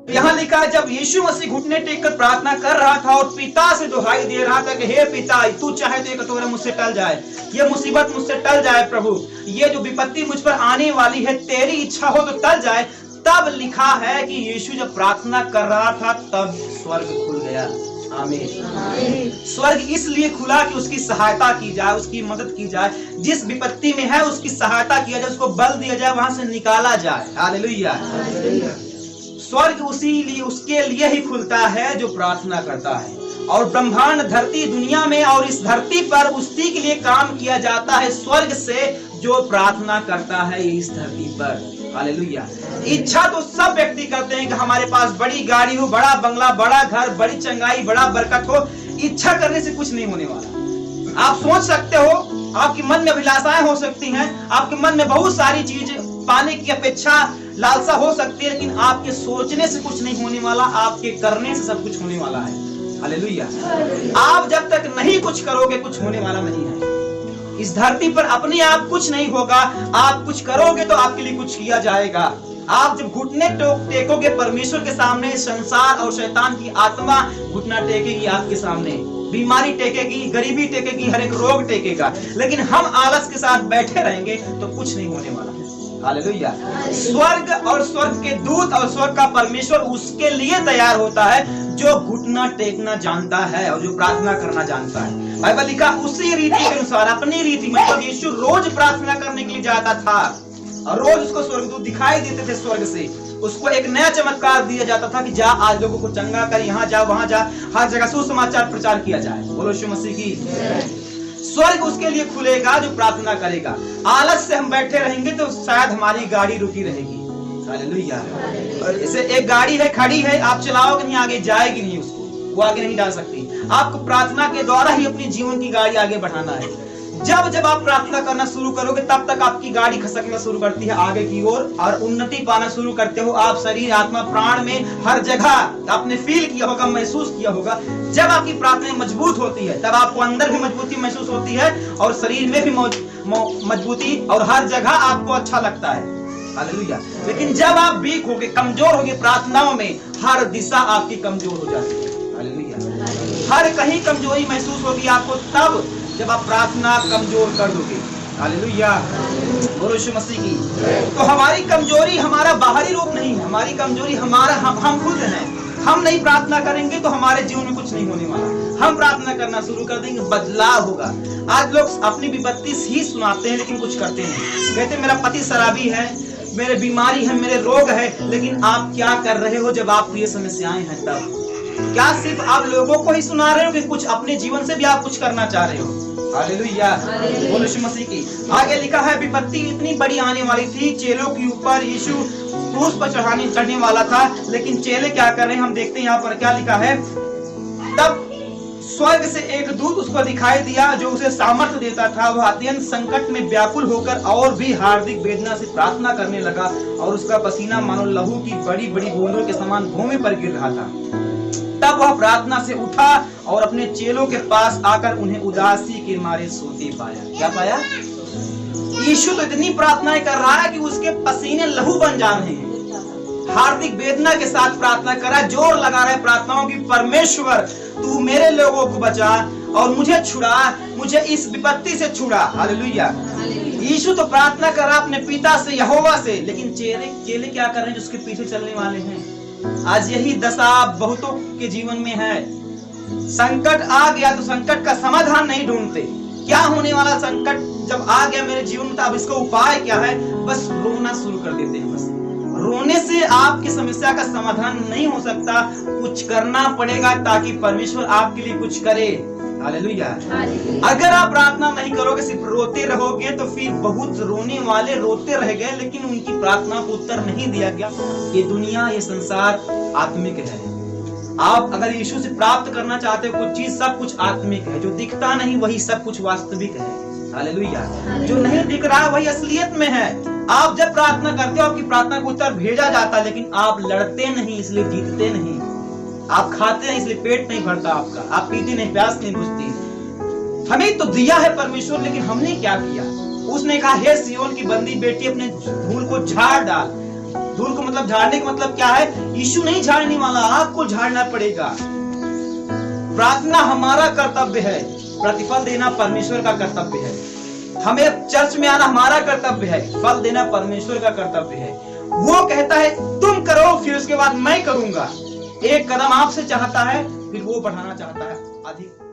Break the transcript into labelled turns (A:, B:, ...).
A: यहाँ लिखा है जब यीशु मसीह घुटने टेक कर प्रार्थना कर रहा था और पिता से दुहाई दे रहा था कि हे पिता, तू चाहे तो ये कटोरा मुझसे टल जाए, ये मुसीबत मुझसे टल जाए प्रभु, ये जो विपत्ति मुझ पर आने वाली है तेरी इच्छा हो तो टल जाए। तब लिखा है कि यीशु जब प्रार्थना कर रहा था तब स्वर्ग खुल गया। आमीन। स्वर्ग इसलिए खुला कि उसकी सहायता की जाए, उसकी मदद की जाए, जिस विपत्ति में है उसकी सहायता किया जाए, उसको बल दिया जाए, वहां से निकाला जाए। हालेलुया। स्वर्ग उसके लिए ही खुलता है जो प्रार्थना करता है, और ब्रह्मांड धरती दुनिया में और इस धरती पर उसी के लिए काम किया जाता है स्वर्ग से जो प्रार्थना करता है इस धरती पर। हालेलुया। इच्छा तो सब व्यक्ति करते हैं कि हमारे पास बड़ी गाड़ी हो, बड़ा बंगला, बड़ा घर, बड़ी चंगाई, बड़ा बरकत हो। इच्छा करने से कुछ नहीं होने वाला। आप सोच सकते हो, आपके मन में अभिलाषाएं हो सकती हैं, आपके मन में बहुत सारी चीजें पाने की अपेक्षा लालसा हो सकती है, लेकिन आपके सोचने से कुछ नहीं होने वाला, आपके करने से सब कुछ होने वाला है। हालेलुया। आप जब तक नहीं कुछ करोगे कुछ होने वाला नहीं है। इस धरती पर अपने आप कुछ नहीं होगा, आप कुछ करोगे तो आपके लिए कुछ किया जाएगा। आप जब घुटने टेकोगे परमेश्वर के सामने, संसार और शैतान की आत्मा घुटना टेकेगी आपके सामने, बीमारी टेकेगी, गरीबी टेकेगी, हर एक रोग टेकेगा, लेकिन हम आलस के साथ बैठे रहेंगे तो कुछ नहीं होने वाला। हालेलुया। स्वर्ग और स्वर्ग के दूत और स्वर्ग का परमेश्वर उसके लिए तैयार होता है जो घुटना टेकना जानता है और जो प्रार्थना करना जानता है। बाइबल लिखा उसी रीति के अनुसार, अपनी रीति, मतलब यीशु रोज प्रार्थना करने के लिए जाता था और रोज उसको स्वर्गदूत दिखाई देते थे स्वर्ग से। उसको एक नया चमत्कार दिया जाता था कि जा आज लोगों को चंगा कर, यहाँ जा वहां जा, हर जगह सुसमाचार प्रचार किया जाए। बोलो यीशु मसीह की। स्वर्ग उसके लिए खुलेगा जो प्रार्थना करेगा। आलस से हम बैठे रहेंगे तो शायद हमारी गाड़ी रुकी रहेगी। हालेलुया। और जैसे एक गाड़ी है, खड़ी है, आप चलाओगे नहीं, आगे जाएगी नहीं, उसको वो आगे नहीं डाल सकती। आपको प्रार्थना के द्वारा ही अपने जीवन की गाड़ी आगे बढ़ाना है। जब आप प्रार्थना करना शुरू करोगे तब तक आपकी गाड़ी खसकना शुरू करती है आगे की ओर और उन्नति पाना शुरू करते हो। आप शरीर, आत्मा, प्राण में हर जगह आपने फील किया होगा, महसूस किया होगा। जब आपकी प्रार्थना मजबूत होती है तब आपको अंदर भी मजबूती महसूस होती है और शरीर में भी मजबूती, और हर जगह आपको अच्छा लगता है। हालेलुया। लेकिन जब आप वीक होगे, कमजोर होगे प्रार्थनाओं में, हर दिशा आपकी कमजोर हो जाती है। हालेलुया। हर कहीं कमजोरी महसूस होगी आपको तब जब आप प्रार्थना कमजोर कर दोगे। हालेलुया। बोलो यीशु मसीह की। तो हमारी कमजोरी हमारा बाहरी रूप नहीं है, हमारी कमजोरी हमारा हम खुद हैं। हम नहीं प्रार्थना करेंगे तो हमारे जीवन में कुछ नहीं होने वाला। हम प्रार्थना करना शुरू कर देंगे, बदलाव होगा। आज लोग अपनी विपत्ति ही सुनाते हैं लेकिन कुछ करते नहीं। कहते मेरा पति शराबी है, मेरे बीमारी है, मेरे रोग है, लेकिन आप क्या कर रहे हो जब आप ये समस्याएं हैं तब? क्या सिर्फ आप लोगों को ही सुना रहे हो कि कुछ अपने जीवन से भी आप कुछ करना चाह रहे हो? हालेलुया। बोलो यीशु मसीह की। आगे लिखा है विपत्ति इतनी बड़ी आने वाली थी, चेलों के ऊपर यीशु क्रूस पर चढ़ने वाला था, लेकिन चेले क्या कर रहे हैं हम देखते हैं। यहाँ पर क्या लिखा है, तब स्वर्ग से एक दूत उसको दिखाई दिया जो उसे सामर्थ्य देता था। वह अत्यंत संकट में व्याकुल होकर और भी हार्दिक वेदना से प्रार्थना करने लगा और उसका पसीना मानो लहू की बड़ी बड़ी बूंदों के समान भूमि पर गिर रहा था। तब वह प्रार्थना से उठा और अपने चेलों के पास आकर उन्हें उदासी के मारे सोते पाया। क्या पाया? यीशु तो इतनी प्रार्थनाएं कर रहा है कि उसके पसीने लहू बन जा रहे हैं। हार्दिक वेदना के साथ प्रार्थना कर रहा है, जोर लगा रहा है प्रार्थनाओं की, परमेश्वर तू मेरे लोगों को बचा और मुझे छुड़ा, मुझे इस विपत्ति से छुड़ा। हालेलुया। यीशु तो प्रार्थना कर रहा अपने पिता से, यहोवा से, लेकिन चेले क्या कर रहे हैं जो उसके पीछे चलने वाले हैं? आज यही दशा बहुतों के जीवन में है। संकट आ गया तो संकट का समाधान नहीं ढूंढते। क्या होने वाला संकट जब आ गया मेरे जीवन में, तो अब इसका उपाय क्या है? बस रोना शुरू कर देते हैं। बस रोने से आपकी समस्या का समाधान नहीं हो सकता, कुछ करना पड़ेगा ताकि परमेश्वर आपके लिए कुछ करे। हालेलुया। अगर आप प्रार्थना नहीं करोगे, सिर्फ रोते रहोगे, तो फिर बहुत रोने वाले रोते रह गए लेकिन उनकी प्रार्थना को उत्तर नहीं दिया गया। ये दुनिया, ये संसार आत्मिक है। आप अगर यीशु से प्राप्त करना चाहते हो कुछ चीज, सब कुछ आत्मिक है। जो दिखता नहीं वही सब कुछ वास्तविक है। हालेलुया। जो नहीं दिख रहा वही असलियत में है। आप जब प्रार्थना करते हो आपकी प्रार्थना को उत्तर भेजा जाता है, लेकिन आप लड़ते नहीं इसलिए जीतते नहीं। आप खाते हैं इसलिए पेट नहीं भरता आपका, आप पीते नहीं, प्यास नहीं बुझती। हमें तो दिया है परमेश्वर, लेकिन हमने क्या किया? उसने कहा हे सियोन की बंदी बेटी, अपने धूल को झाड़ डाल, धूल को मतलब झाड़ने का मतलब क्या है? यीशु नहीं झाड़ने वाला, आपको झाड़ना पड़ेगा। प्रार्थना हमारा कर्तव्य है, प्रतिफल देना परमेश्वर का कर्तव्य है। हमें चर्च में आना हमारा कर्तव्य है, फल देना परमेश्वर का कर्तव्य है। वो कहता है तुम करो, फिर उसके बाद मैं करूंगा। एक कदम आपसे चाहता है, फिर वो बढ़ाना चाहता है अधिक।